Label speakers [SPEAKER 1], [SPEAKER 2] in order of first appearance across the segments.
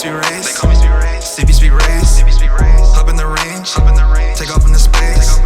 [SPEAKER 1] Hop in the range, take off in the space.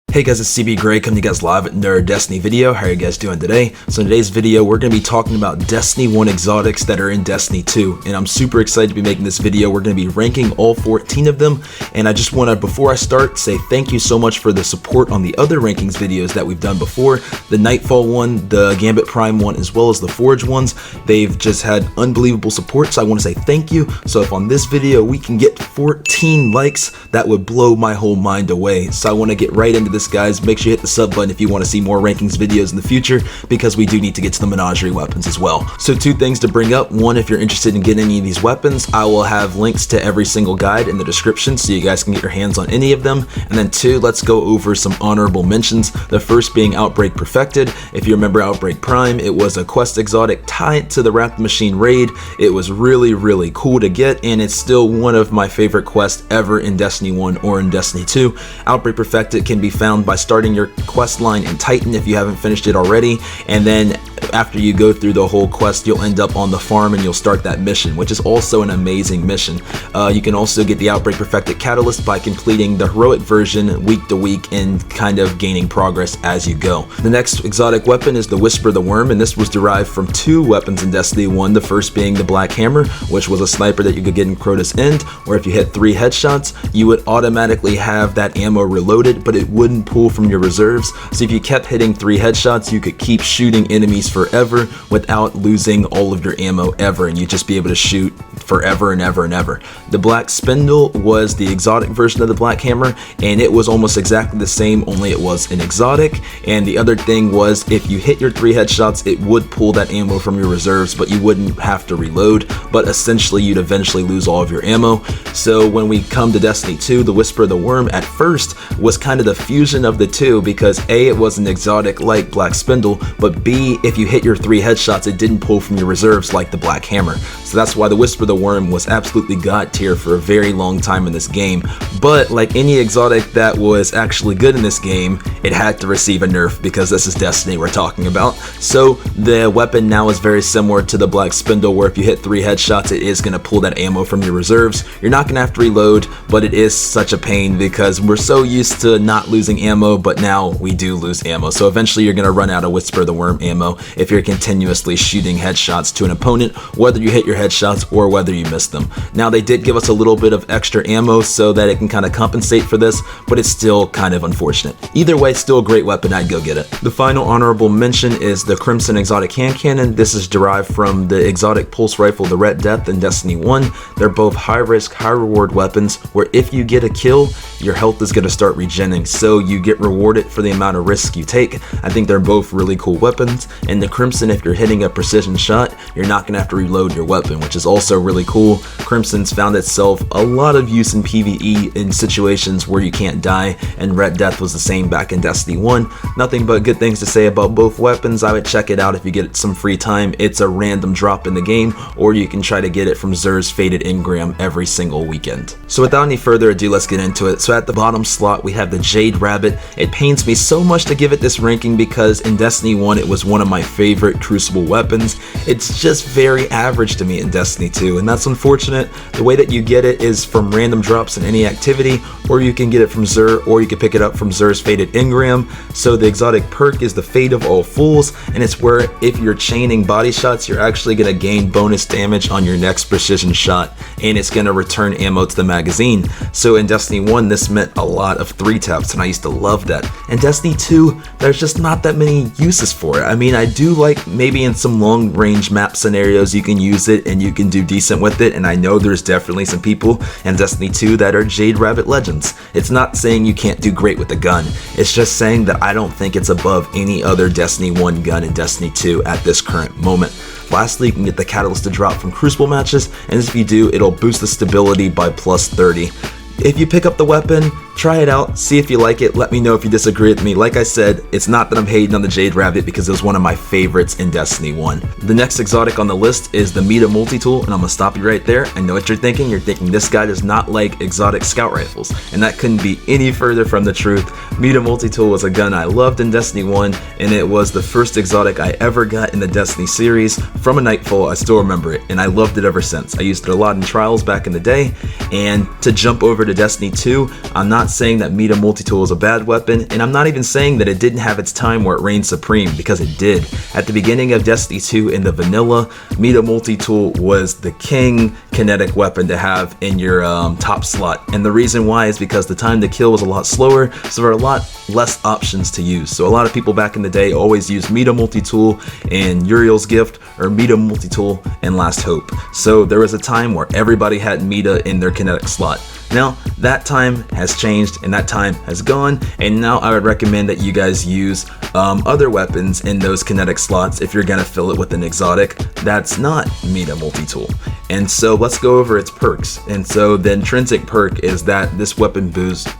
[SPEAKER 2] Hey guys, it's cbgray coming to you guys live at another Destiny video. How are you guys doing today? So in today's video, we're going to be talking about Destiny 1 exotics that are in Destiny 2. And I'm super excited to be making this video. We're going to be ranking all 14 of them. And I just want to, before I start, say thank you so much for the support on the other rankings videos that we've done before. The Nightfall one, the Gambit Prime one, as well as the Forge ones. They've just had unbelievable support, so I want to say thank you. So if on this video we can get 14 likes, that would blow my whole mind away. So I want to get right into this, guys. Make sure you hit the sub button if you want to see more rankings videos in the future, because we do need to get to the menagerie weapons as well. So two things to bring up. One, if you're interested in getting any of these weapons, I will have links to every single guide in the description so you guys can get your hands on any of them. And then two, let's go over some honorable mentions. The first being Outbreak Perfected. If you remember Outbreak Prime, it was a quest exotic tied to the Wrath the Machine raid. It was really cool to get, and it's still one of my favorite quests ever in Destiny 1 or in Destiny 2. Outbreak Perfected can be found by starting your quest line in Titan if you haven't finished it already, and then after you go through the whole quest, you'll end up on the farm and you'll start that mission, which is also an amazing mission. You can also get the Outbreak Perfected Catalyst by completing the heroic version week to week and kind of gaining progress as you go. The next exotic weapon is the Whisper the Worm, and this was derived from two weapons in Destiny 1, the first being the Black Hammer, which was a sniper that you could get in Crota's End, where if you hit 3 headshots, you would automatically have that ammo reloaded, but it wouldn't pull from your reserves. So if you kept hitting 3 headshots, you could keep shooting enemies forever without losing all of your ammo ever, and you'd just be able to shoot forever and ever and ever. The Black Spindle was the exotic version of the Black Hammer, and it was almost exactly the same, only it was an exotic. And the other thing was, if you hit your 3 headshots, it would pull that ammo from your reserves, but you wouldn't have to reload, but essentially you'd eventually lose all of your ammo. So when we come to Destiny 2, the Whisper the Worm at first was kind of the fusion of the two, because A, it was an exotic like Black Spindle, but B, if you hit your 3 headshots, it didn't pull from your reserves like the Black Hammer. So that's why the Whisper the Worm was absolutely god tier for a very long time in this game. But like any exotic that was actually good in this game, it had to receive a nerf, because this is Destiny we're talking about. So the weapon now is very similar to the Black Spindle, where if you hit 3 headshots, it is going to pull that ammo from your reserves. You're not going to have to reload, but it is such a pain because we're so used to not losing ammo, but now we do lose ammo. So eventually you're going to run out of Whisper the Worm ammo if you're continuously shooting headshots to an opponent, whether you hit your headshots or whether you miss them. Now they did give us a little bit of extra ammo so that it can kind of compensate for this, but it's still kind of unfortunate. Either way, still a great weapon. I'd go get it. The final honorable mention is the Crimson Exotic Hand Cannon. This is derived from the exotic pulse rifle, the Red Death, in Destiny 1. They're both high risk, high reward weapons, where if you get a kill, your health is going to start regenerating, so you get rewarded for the amount of risk you take. I think they're both really cool weapons, and the Crimson, if you're hitting a precision shot, you're not going to have to reload your weapon, which is also really cool. Crimson's found itself a lot of use in PvE in situations where you can't die, and Red Death was the same back in Destiny 1. Nothing but good things to say about both weapons. I would check it out if you get some free time. It's a random drop in the game, or you can try to get it from Xur's Faded Engram every single weekend. So without any further ado, let's get into it. So at the bottom slot, we have the Jade Rabbit. It pains me so much to give it this ranking because in Destiny 1, it was one of my favorite Crucible weapons. It's just very average to me in Destiny 2, and that's unfortunate. The way that you get it is from random drops in any activity, or you can get it from Xur, or you can pick it up from Xur's Faded Engram. So the exotic perk is the Fate of All Fools, and it's where if you're chaining body shots, you're actually going to gain bonus damage on your next precision shot, and it's going to return ammo to the magazine. So in Destiny 1, this meant a lot of 3 taps, and I used to love that. In Destiny 2, there's just not that many uses for it. I mean, I do like maybe in some long range map scenarios you can use it and you can do decent with it, and I know there's definitely some people in Destiny 2 that are Jade Rabbit legends. It's not saying you can't do great with the gun, it's just saying that I don't think it's above any other Destiny 1 gun in Destiny 2 at this current moment. Lastly, you can get the Catalyst to drop from Crucible matches, and if you do, it'll boost the stability by +30. If you pick up the weapon, Try it out, see if you like it, let me know if you disagree with me. Like I said, it's not that I'm hating on the Jade Rabbit because it was one of my favorites in Destiny 1. The next exotic on the list is the A Multitool, and I'm gonna stop you right there. I know what you're thinking. You're thinking this guy does not like exotic scout rifles, and that couldn't be any further from the truth. A Multitool was a gun I loved in Destiny 1, and it was the first exotic I ever got in the Destiny series. From a Nightfall, I still remember it, and I loved it ever since. I used it a lot in Trials back in the day, and to jump over to Destiny 2, I'm not saying that A Multitool is a bad weapon, and I'm not even saying that it didn't have its time where it reigned supreme, because it did. At the beginning of Destiny 2 in the vanilla, A Multitool was the king kinetic weapon to have in your top slot, and the reason why is because the time to kill was a lot slower, so there are a lot less options to use. So a lot of people back in the day always used A Multitool and Uriel's Gift, or A Multitool and Last Hope. So there was a time where everybody had Meta in their kinetic slot. Now, that time has changed and that time has gone, and now I would recommend that you guys use other weapons in those kinetic slots if you're gonna fill it with an exotic that's not A Multitool. And so let's go over its perks. And so the intrinsic perk is that this weapon boosts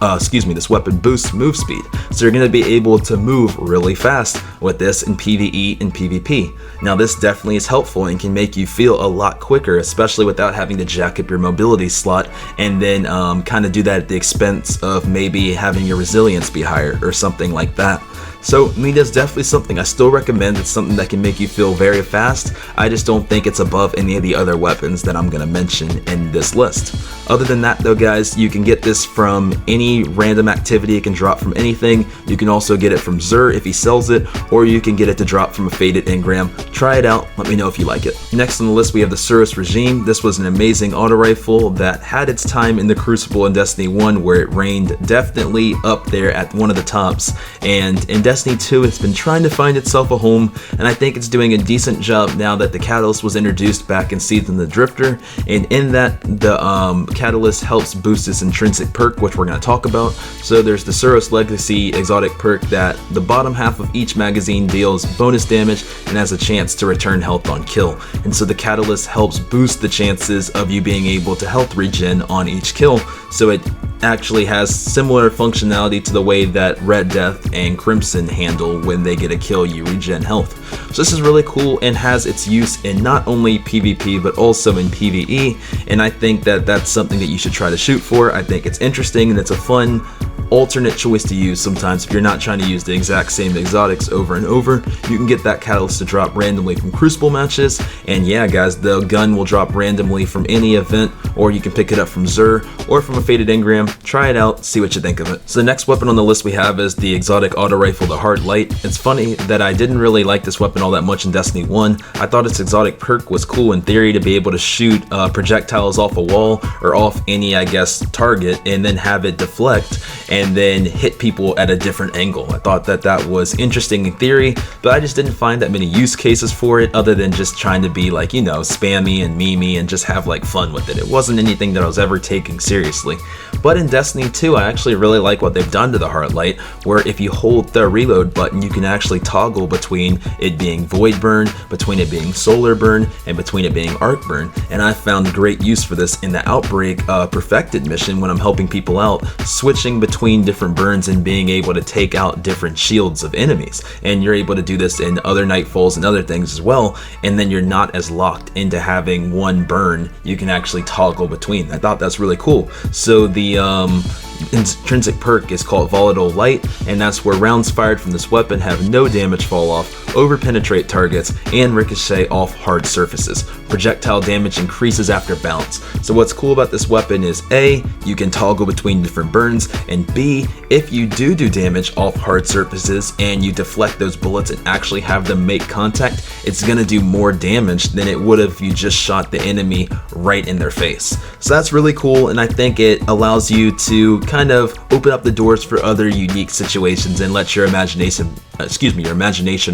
[SPEAKER 2] move speed. So you're gonna be able to move really fast with this in PvE and PvP. Now this definitely is helpful and can make you feel a lot quicker, especially without having to jack up your mobility slot and then kind of do that at the expense of maybe having your resilience be higher or something like that. So Meta is definitely something I still recommend. It's something that can make you feel very fast. I just don't think it's above any of the other weapons that I'm going to mention in this list. Other than that though guys, you can get this from any random activity. It can drop from anything. You can also get it from Xur if he sells it, or you can get it to drop from a faded Engram. Try it out, let me know if you like it. Next on the list we have the Suros regime. This was an amazing auto rifle that had its time in the Crucible in Destiny 1 where it reigned definitely up there at one of the tops, and in Destiny 2 it's been trying to find itself a home, and I think it's doing a decent job now that the Catalyst was introduced back in Season the Drifter, and in that the Catalyst helps boost its intrinsic perk, which we're going to talk about. So there's the Suros Legacy exotic perk that the bottom half of each magazine deals bonus damage and has a chance to return health on kill, and so the Catalyst helps boost the chances of you being able to health regen on each kill. So it actually has similar functionality to the way that Red Death and Crimson handle when they get a kill, you regen health. So this is really cool and has its use in not only PvP but also in PvE, and I think that that's something that you should try to shoot for. I think it's interesting and it's a fun alternate choice to use sometimes if you're not trying to use the exact same exotics over and over. You can get that Catalyst to drop randomly from Crucible matches, and yeah guys, the gun will drop randomly from any event, or you can pick it up from Xur or from a faded Engram. Try it out, see what you think of it. So the next weapon on the list we have is the exotic auto rifle, the Hardlight. It's funny that I didn't really like this weapon all that much in Destiny 1. I thought its exotic perk was cool in theory to be able to shoot projectiles off a wall or off any, I guess, target, and then have it deflect and then hit people at a different angle. I thought that that was interesting in theory, but I just didn't find that many use cases for it other than just trying to be like, you know, spammy and memey and just have like fun with it. It wasn't anything that I was ever taking seriously. But in Destiny 2, I actually really like what they've done to the Hardlight, where if you hold the reload button, you can actually toggle between it being Void Burn, between it being Solar Burn, and between it being Arc Burn. And I found great use for this in the Outbreak Perfected mission when I'm helping people out, switching between different burns and being able to take out different shields of enemies. And you're able to do this in other Nightfalls and other things as well, and then you're not as locked into having one burn. You can actually toggle between. I thought that's really cool. So the intrinsic perk is called Volatile Light, and that's where rounds fired from this weapon have no damage fall off, over penetrate targets, and ricochet off hard surfaces. Projectile damage increases after bounce. So what's cool about this weapon is A, you can toggle between different burns, and B, if you do damage off hard surfaces and you deflect those bullets and actually have them make contact, it's gonna do more damage than it would if you just shot the enemy right in their face. So that's really cool, and I think it allows you to kind of open up the doors for other unique situations and let your imagination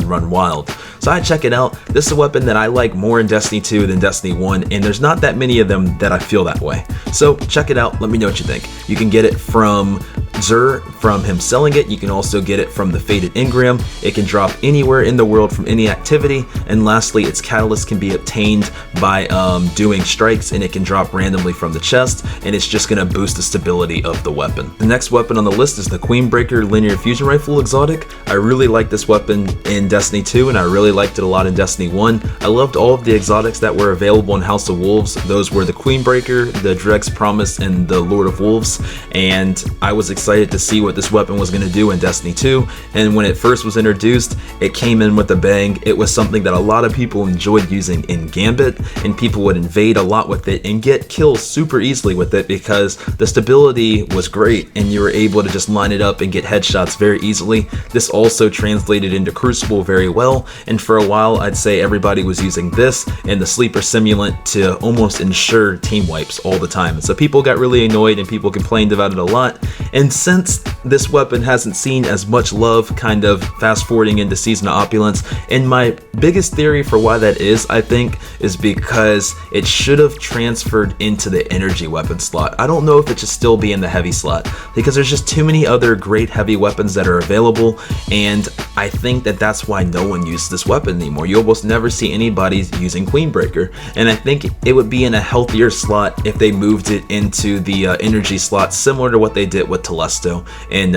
[SPEAKER 2] run wild. So I check it out. This is a weapon that I like more in Destiny 2 than Destiny 1, and there's not that many of them that I feel that way. So check it out, let me know what you think. You can get it from Zur from him selling it. You can also get it from the Faded Engram. It can drop anywhere in the world from any activity. And lastly, its catalyst can be obtained by doing strikes, and it can drop randomly from the chest, and it's just going to boost the stability of the weapon. The next weapon on the list is the Queenbreaker Linear Fusion Rifle exotic. I really like this weapon in Destiny 2, and I really liked it a lot in Destiny 1. I loved all of the exotics that were available in House of Wolves. Those were the Queenbreaker, the Dreg's Promise, and the Lord of Wolves, and I was excited to see what this weapon was going to do in Destiny 2. And when it first was introduced, it came in with a bang. It was something that a lot of people enjoyed using in Gambit, and people would invade a lot with it and get kills super easily with it because the stability was great and you were able to just line it up and get headshots very easily. This also translated into Crucible very well, and for a while I'd say everybody was using this and the Sleeper Simulant to almost ensure team wipes all the time. So people got really annoyed and people complained about it a lot, and since this weapon hasn't seen as much love, kind of fast forwarding into Season of Opulence, and my biggest theory for why that is, I think, is because it should have transferred into the energy weapon slot. I don't know if it should still be in the heavy slot because there's just too many other great heavy weapons that are available, and I think that that's why no one uses this weapon anymore. You almost never see anybody using Queenbreaker, and I think it would be in a healthier slot if they moved it into the energy slot, similar to what they did with Telesto and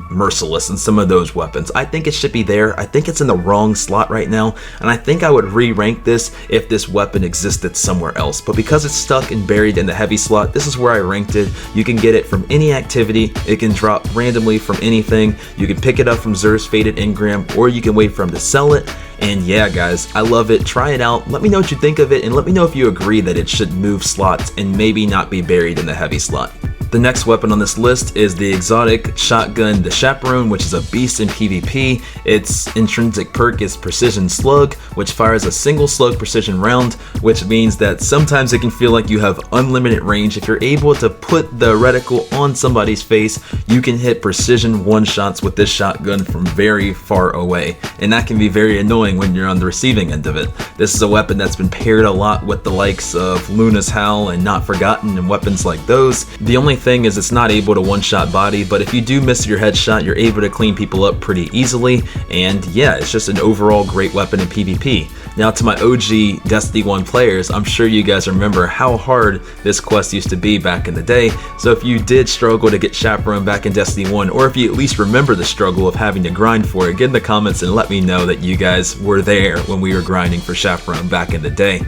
[SPEAKER 2] Merciless and some of those weapons. I think it should be there. I think it's in the wrong slot right now, and I think I would re-rank this if this weapon existed somewhere else, but because it's stuck and buried in the heavy slot, this is where I ranked it. You can get it from any activity, it can drop randomly from anything, you can pick it up from Zur's Faded Engram, or you can wait for him to sell it. And yeah guys, I love it. Try it out, let me know what you think of it, and let me know if you agree that it should move slots and maybe not be buried in the heavy slot. The next weapon on this list is the exotic shotgun, the Chaperone, which is a beast in PvP. Its intrinsic perk is Precision Slug, which fires a single slug precision round, which means that sometimes it can feel like you have unlimited range. If you're able to put the reticle on somebody's face, you can hit precision one-shots with this shotgun from very far away, and that can be very annoying when you're on the receiving end of it. This is a weapon that's been paired a lot with the likes of Luna's Howl and Not Forgotten and weapons like those. The only thing is it's not able to one-shot body, but if you do miss your headshot, you're able to clean people up pretty easily, and yeah, it's just an overall great weapon in PvP. Now to my OG Destiny 1 players, I'm sure you guys remember how hard this quest used to be back in the day, so if you did struggle to get Chaperone back in Destiny 1, or if you at least remember the struggle of having to grind for it, get in the comments and let me know that you guys were there when we were grinding for Chaperone back in the day.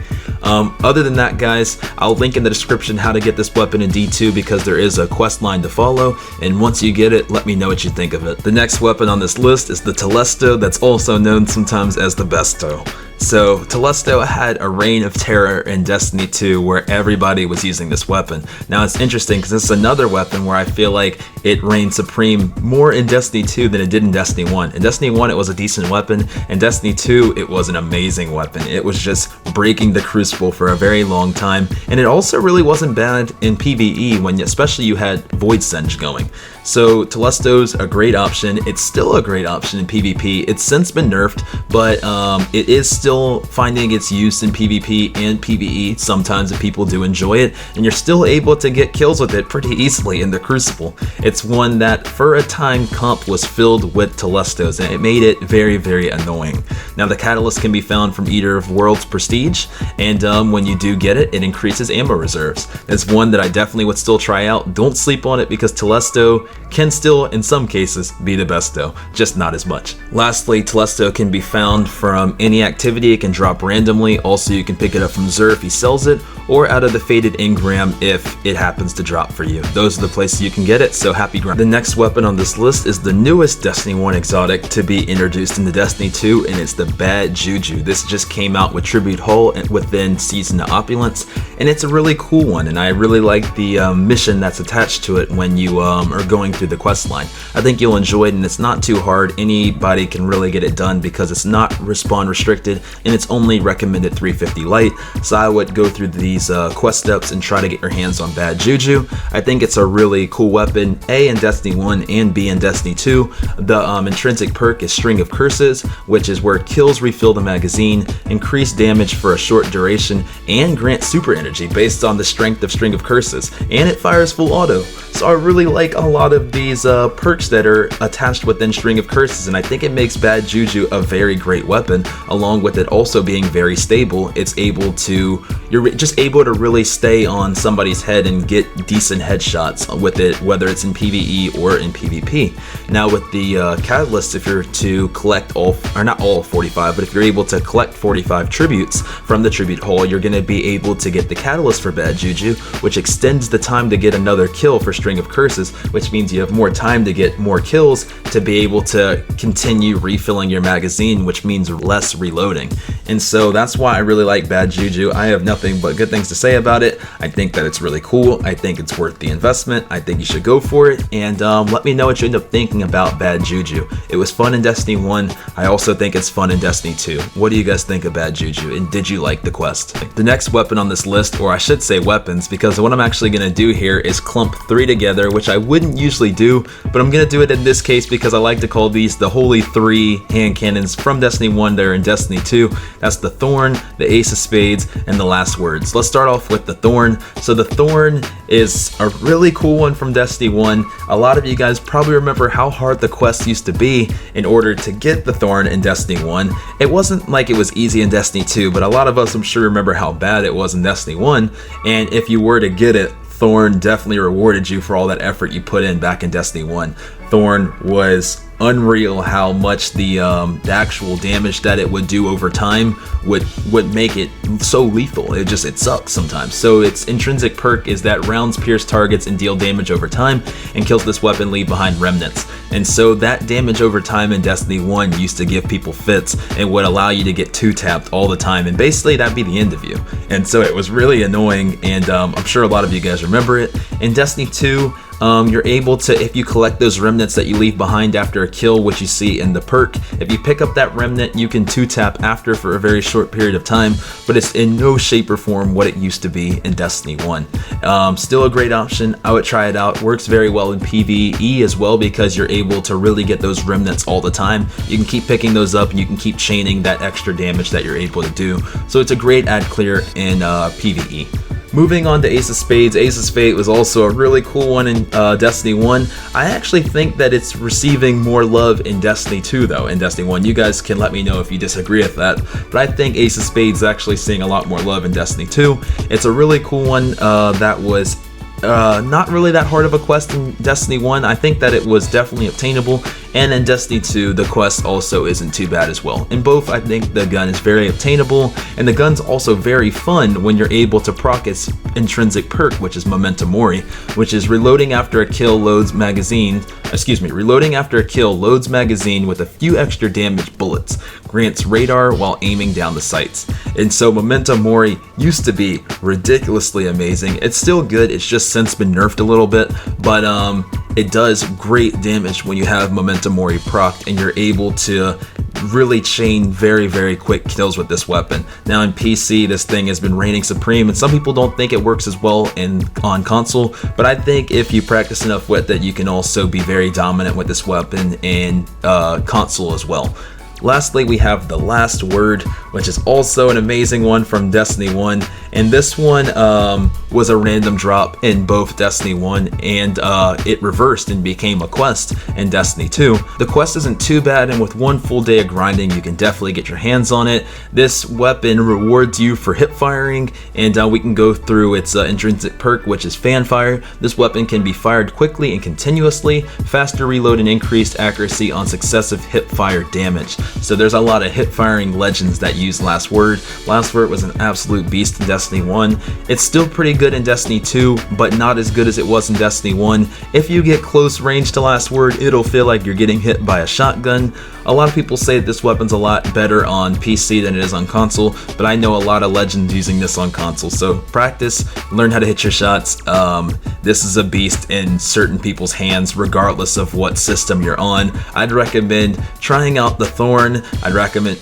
[SPEAKER 2] Other than that guys, I'll link in the description how to get this weapon in D2 because there is a quest line to follow, and once you get it, let me know what you think of it. The next weapon on this list is the Telesto, that's also known sometimes as the Besto. So Telesto had a reign of terror in Destiny 2 where everybody was using this weapon. Now it's interesting because this is another weapon where I feel like it reigned supreme more in Destiny 2 than it did in Destiny 1. In Destiny 1 it was a decent weapon, in Destiny 2 it was an amazing weapon. It was just breaking the Crucible for a very long time, and it also really wasn't bad in PvE when especially you had Void Singe going. So Telesto's a great option. It's still a great option in PvP. It's since been nerfed, but it is still finding its use in PvP and PvE sometimes if people do enjoy it, and you're still able to get kills with it pretty easily in the Crucible. It's one that for a time comp was filled with Telestos, and it made it very, very annoying. Now the catalyst can be found from Eater of Worlds Prestige, and when you do get it, it increases ammo reserves. It's one that I definitely would still try out. Don't sleep on it because Telesto can still, in some cases, be the best though, just not as much. Lastly, Telesto can be found from any activity. It can drop randomly. Also, you can pick it up from Zur if he sells it, or out of the Faded Engram if it happens to drop for you. Those are the places you can get it, so happy grind. The next weapon on this list is the newest Destiny 1 exotic to be introduced into Destiny 2, and it's the Bad Juju. This just came out with Tribute Hull within Season of Opulence, and it's a really cool one, and I really like the mission that's attached to it when you are going through the quest line. I think you'll enjoy it, and it's not too hard. Anybody can really get it done because it's not respawn restricted, and it's only recommended 350 light, so I would go through these quest steps and try to get your hands on Bad Juju. I think it's a really cool weapon. A in Destiny 1 and B in Destiny 2. The intrinsic perk is String of Curses, which is where kills refill the magazine, increase damage for a short duration, and grant super energy based on the strength of String of Curses, and it fires full auto. So I really like a lot of these perks that are attached within String of Curses, and I think it makes Bad Juju a very great weapon, along with it also being very stable. You're just able to really stay on somebody's head and get decent headshots with it, whether it's in PvE or in PvP. Now with the catalyst, if you're to collect not all 45, but if you're able to collect 45 tributes from the tribute hall, you're going to be able to get the catalyst for Bad Juju, which extends the time to get another kill for String of Curses, which means you have more time to get more kills to be able to continue refilling your magazine, which means less reloading. And so that's why I really like Bad Juju. I have nothing but good things to say about it. I think that it's really cool. I think it's worth the investment. I think you should go for it, and let me know what you end up thinking about Bad Juju. It was fun in Destiny 1. I also think it's fun in Destiny 2. What do you guys think of Bad Juju, and did you like the quest? The next weapon on this list, or I should say weapons, because what I'm actually going to do here is clump 3 together, which I wouldn't usually do, but I'm going to do it in this case because I like to call these the Holy 3 hand cannons from Destiny 1 that are in Destiny 2. That's the Thorn, the Ace of Spades, and the Last Words. Let's start off with the Thorn. So the Thorn is a really cool one from Destiny 1. A lot of you guys probably remember how hard the quest used to be in order to get the Thorn in Destiny 1. It wasn't like it was easy in Destiny 2, but a lot of us I'm sure remember how bad it was in Destiny 1, and if you were to get it, Thorn definitely rewarded you for all that effort you put in back in Destiny 1. Thorn was unreal how much the actual damage that it would do over time would make it so lethal. It sucks sometimes. So its intrinsic perk is that rounds pierce targets and deal damage over time, and kills this weapon leave behind remnants. And so that damage over time in Destiny 1 used to give people fits and would allow you to get 2-tapped all the time, and basically that'd be the end of you. And so it was really annoying, and I'm sure a lot of you guys remember it. In Destiny 2, you're able to, if you collect those remnants that you leave behind after a kill, which you see in the perk, if you pick up that remnant, you can 2-tap after for a very short period of time, but it's in no shape or form what it used to be in Destiny 1. Still a great option. I would try it out. Works very well in PvE as well, because you're able to really get those remnants all the time. You can keep picking those up, and you can keep chaining that extra damage that you're able to do. So it's a great ad clear in PvE. Moving on to Ace of Spades. Ace of Spades was also a really cool one in Destiny 1. I actually think that it's receiving more love in Destiny 2 though. In Destiny 1, you guys can let me know if you disagree with that, but I think Ace of Spades is actually seeing a lot more love in Destiny 2. It's a really cool one that was not really that hard of a quest in Destiny 1. I think that it was definitely obtainable, and in Destiny 2 the quest also isn't too bad as well. In both, I think the gun is very obtainable, and the gun's also very fun when you're able to proc its intrinsic perk, which is Memento Mori, which is reloading after a kill loads magazine with a few extra damage bullets, grants radar while aiming down the sights. And so Memento Mori used to be ridiculously amazing. It's still good, it's just since been nerfed a little bit, but it does great damage when you have Memento Mori procced, and you're able to really chain very, very quick kills with this weapon. Now in PC, this thing has been reigning supreme, and some people don't think it works as well on console, but I think if you practice enough with it, you can also be very dominant with this weapon in console as well. Lastly, we have the Last Word, which is also an amazing one from Destiny 1, and this one was a random drop in both Destiny 1, and it reversed and became a quest in Destiny 2. The quest isn't too bad, and with one full day of grinding, you can definitely get your hands on it. This weapon rewards you for hip firing, and we can go through its intrinsic perk, which is Fan Fire. This weapon can be fired quickly and continuously, faster reload, and increased accuracy on successive hip fire damage. So there's a lot of hip firing legends that use Last Word. Last Word was an absolute beast in Destiny 1. It's still pretty good in Destiny 2, but not as good as it was in Destiny 1. If you get close range to Last Word, it'll feel like you're getting hit by a shotgun. A lot of people say that this weapon's a lot better on PC than it is on console, but I know a lot of legends using this on console, so practice, learn how to hit your shots. This is a beast in certain people's hands regardless of what system you're on. I'd recommend trying out the Thorn, I'd recommend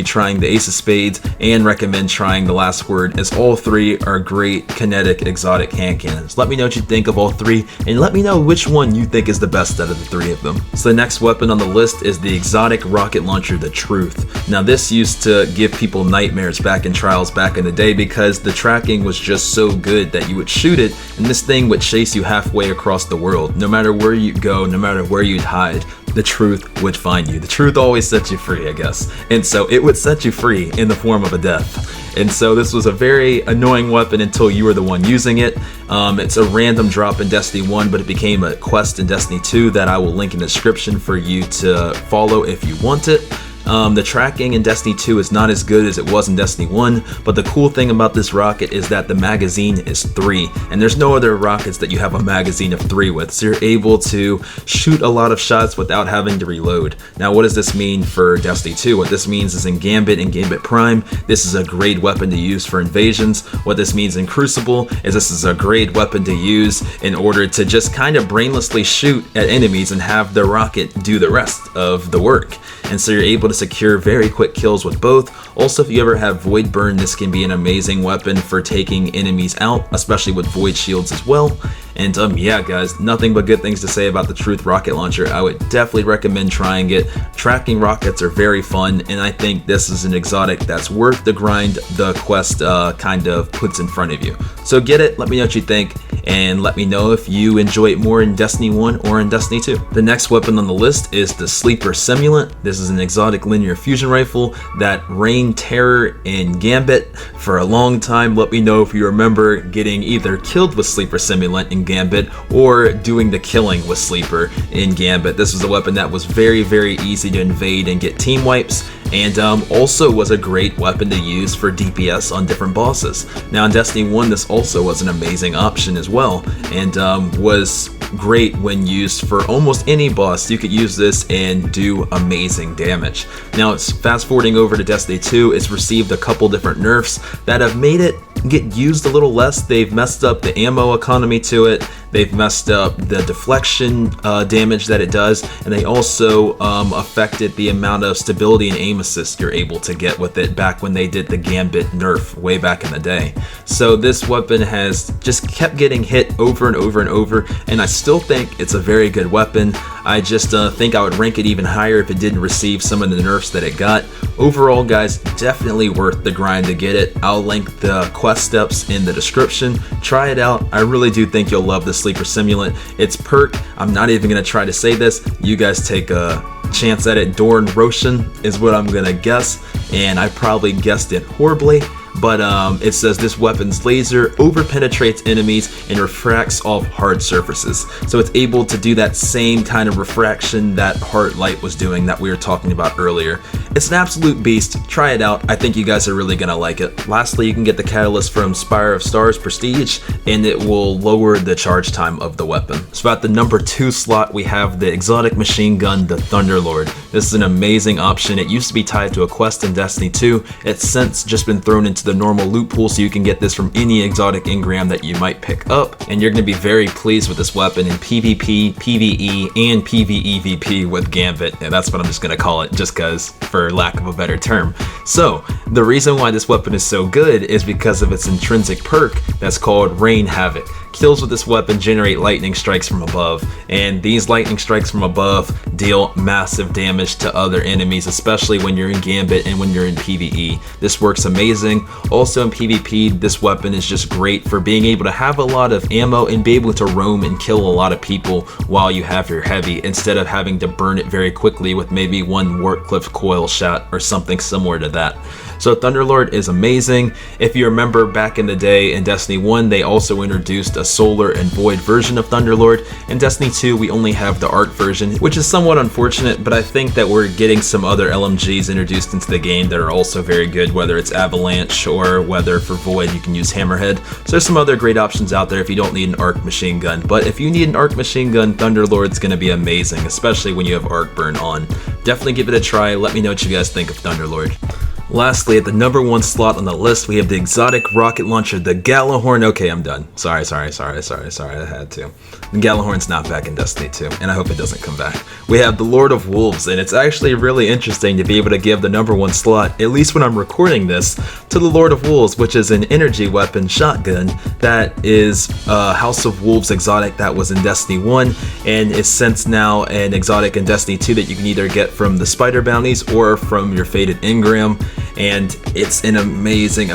[SPEAKER 2] trying the Ace of Spades, and recommend trying the Last Word, as all three are great kinetic exotic hand cannons. Let me know what you think of all three, and let me know which one you think is the best out of the three of them. So the next weapon on the list is the exotic rocket launcher, the Truth. Now this used to give people nightmares back in Trials back in the day because the tracking was just so good that you would shoot it and this thing would chase you halfway across the world. No matter where you go, no matter where you'd hide, the Truth would find you. The Truth always sets you free, I guess. And so it would set you free in the form of a death. And so this was a very annoying weapon until you were the one using it. It's a random drop in Destiny 1, but it became a quest in Destiny 2 that I will link in the description for you to follow if you want it. The tracking in Destiny 2 is not as good as it was in Destiny 1, but the cool thing about this rocket is that the magazine is 3, and there's no other rockets that you have a magazine of 3 with, so you're able to shoot a lot of shots without having to reload. Now what does this mean for Destiny 2? What this means is in Gambit and Gambit Prime, this is a great weapon to use for invasions. What this means in Crucible is this is a great weapon to use in order to just kind of brainlessly shoot at enemies and have the rocket do the rest of the work. And so you're able to secure very quick kills with both. Also, if you ever have Void Burn, this can be an amazing weapon for taking enemies out, especially with Void Shields as well. And yeah guys, nothing but good things to say about the Truth rocket launcher. I would definitely recommend trying it. Tracking rockets are very fun, and I think this is an exotic that's worth the grind the quest kind of puts in front of you. So get it, let me know what you think, and let me know if you enjoy it more in Destiny 1 or in Destiny 2. The next weapon on the list is the Sleeper Simulant. This is an exotic linear fusion rifle that reigned terror in Gambit for a long time. Let me know if you remember getting either killed with Sleeper Simulant in Gambit or doing the killing with Sleeper in Gambit. This was a weapon that was very, very easy to invade and get team wipes, and also was a great weapon to use for DPS on different bosses. Now in Destiny 1, this also was an amazing option as well, and was great when used for almost any boss. You could use this and do amazing damage. Now it's fast forwarding over to Destiny 2, it's received a couple different nerfs that have made it get used a little less. They've messed up the ammo economy to it, they've messed up the deflection damage that it does, and they also affected the amount of stability and aim assist you're able to get with it back when they did the Gambit nerf way back in the day. So this weapon has just kept getting hit over and over and over, and I still think it's a very good weapon. I just think I would rank it even higher if it didn't receive some of the nerfs that it got. Overall guys, definitely worth the grind to get it. I'll link the quest steps in the description. Try it out. I really do think you'll love the Sleeper Simulant. It's perk. I'm not even going to try to say this. You guys take a chance at it. Dorn Roshan is what I'm going to guess, and I probably guessed it horribly. But it says this weapon's laser over-penetrates enemies and refracts off hard surfaces. So it's able to do that same kind of refraction that Hardlight was doing that we were talking about earlier. It's an absolute beast. Try it out. I think you guys are really going to like it. Lastly, you can get the catalyst from Spire of Stars Prestige, and it will lower the charge time of the weapon. So at the number 2 slot, we have the exotic machine gun, the Thunderlord. This is an amazing option. It used to be tied to a quest in Destiny 2. It's since just been thrown into the normal loot pool, so you can get this from any exotic engram that you might pick up, and you're going to be very pleased with this weapon in PvP, PvE, and PvEVP with Gambit. And that's what I'm just going to call it, just because, for lack of a better term. So the reason why this weapon is so good is because of its intrinsic perk that's called Rain Havoc. Kills with this weapon generate lightning strikes from above, and these lightning strikes from above deal massive damage to other enemies, especially when you're in Gambit and when you're in PvE. This works amazing. Also in PvP, this weapon is just great for being able to have a lot of ammo and be able to roam and kill a lot of people while you have your heavy, instead of having to burn it very quickly with maybe one Warcliffe coil shot or something similar to that. So Thunderlord is amazing. If you remember back in the day in Destiny 1, they also introduced a Solar and Void version of Thunderlord. In Destiny 2, we only have the Arc version, which is somewhat unfortunate, but I think that we're getting some other LMGs introduced into the game that are also very good, whether it's Avalanche or whether for Void you can use Hammerhead. So there's some other great options out there if you don't need an Arc machine gun. But if you need an Arc machine gun, Thunderlord's going to be amazing, especially when you have Arc Burn on. Definitely give it a try. Let me know what you guys think of Thunderlord. Lastly, at the number 1 slot on the list, we have the exotic rocket launcher, the Gallahorn. Okay, I'm done. Sorry, I had to. The Gallahorn's not back in Destiny 2, and I hope it doesn't come back. We have the Lord of Wolves, and it's actually really interesting to be able to give the number 1 slot, at least when I'm recording this, to the Lord of Wolves, which is an energy weapon shotgun that is House of Wolves exotic that was in Destiny 1, and is since now an exotic in Destiny 2 that you can either get from the Spider Bounties or from your Fated Engram. And it's an amazing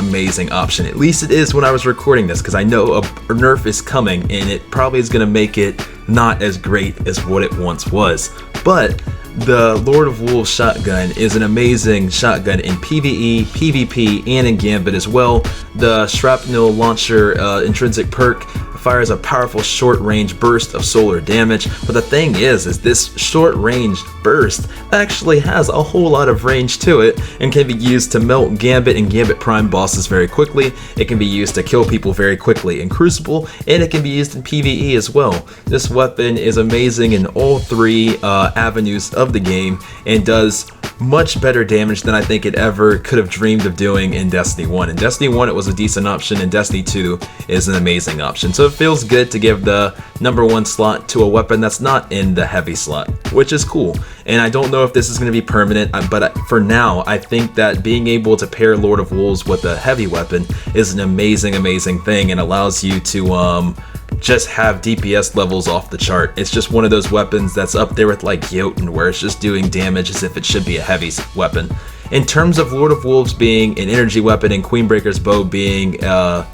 [SPEAKER 2] option. At least it is when I was recording this, because I know a nerf is coming and it probably is going to make it not as great as what it once was. But the Lord of Wolves shotgun is an amazing shotgun in PvE, PvP, and in Gambit as well. The Shrapnel Launcher intrinsic perk fires a powerful short-range burst of solar damage, but the thing is this short-range burst actually has a whole lot of range to it and can be used to melt Gambit and Gambit Prime bosses very quickly. It can be used to kill people very quickly in Crucible, and it can be used in PvE as well. This weapon is amazing in all 3 avenues of the game and does much better damage than I think it ever could have dreamed of doing in Destiny 1. In Destiny 1 it was a decent option, and Destiny 2 is an amazing option. So it feels good to give the number 1 slot to a weapon that's not in the heavy slot, which is cool. And I don't know if this is going to be permanent, but for now I think that being able to pair Lord of Wolves with a heavy weapon is an amazing thing, and allows you to just have DPS levels off the chart. It's just one of those weapons that's up there with like Jotun, where it's just doing damage as if it should be a heavy weapon. In terms of Lord of Wolves being an energy weapon and Queenbreaker's bow being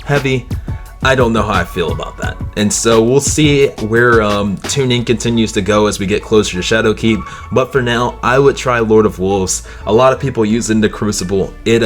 [SPEAKER 2] heavy, I don't know how I feel about that. And so we'll see where tuning continues to go as we get closer to Shadowkeep. But for now, I would try Lord of Wolves. A lot of people use it in the Crucible. It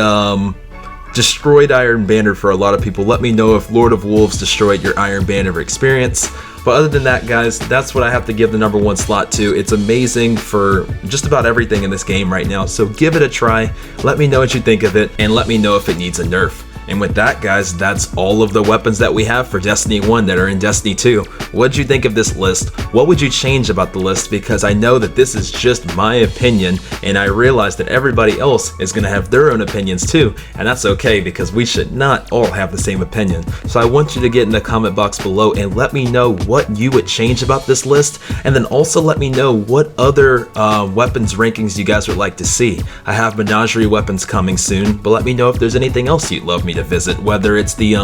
[SPEAKER 2] destroyed Iron Banner for a lot of people. Let me know if Lord of Wolves destroyed your Iron Banner experience. But other than that, guys, that's what I have to give the number 1 slot to. It's amazing for just about everything in this game right now. So give it a try. Let me know what you think of it, and let me know if it needs a nerf. And with that, guys, that's all of the weapons that we have for Destiny 1 that are in Destiny 2. What did you think of this list? What would you change about the list? Because I know that this is just my opinion, and I realize that everybody else is going to have their own opinions too, and that's okay, because we should not all have the same opinion. So I want you to get in the comment box below and let me know what you would change about this list, and then also let me know what other weapons rankings you guys would like to see. I have Menagerie weapons coming soon, but let me know if there's anything else you'd love me to visit, whether it's the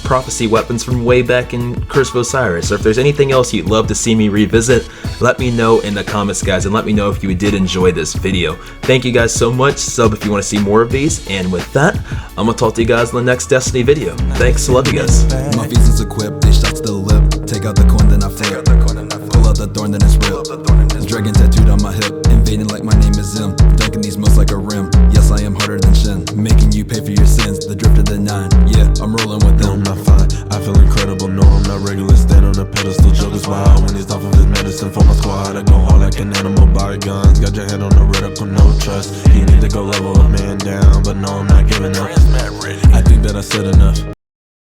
[SPEAKER 2] prophecy weapons from way back in Curse of Osiris, or if there's anything else you'd love to see me revisit, let me know in the comments, guys, and let me know if you did enjoy this video. Thank you guys so much. Sub if you want to see more of these, and with that, I'm gonna talk to you guys in the next Destiny video. Thanks, love you guys.
[SPEAKER 1] My feces equipped, they shots to the lip. Take out the coin, then I flip. Pull out the thorn, then it's ripped. Dragon tattooed on my hip, invading like my name is Zim. Dunking these moves like a rim. Yes, I am harder than Shin, making you pay for your sins. The drift of the 9, yeah, I'm rolling with them.
[SPEAKER 3] No, I'm not fine, I feel incredible. No, I'm not regular, stand on a pedestal. Joker's wild when he's off of his medicine. For my squad, I go hard like an animal. Body guns, got your head on the reticle, no trust. You need to go level a man down, but no, I'm not giving up. I think that I said enough.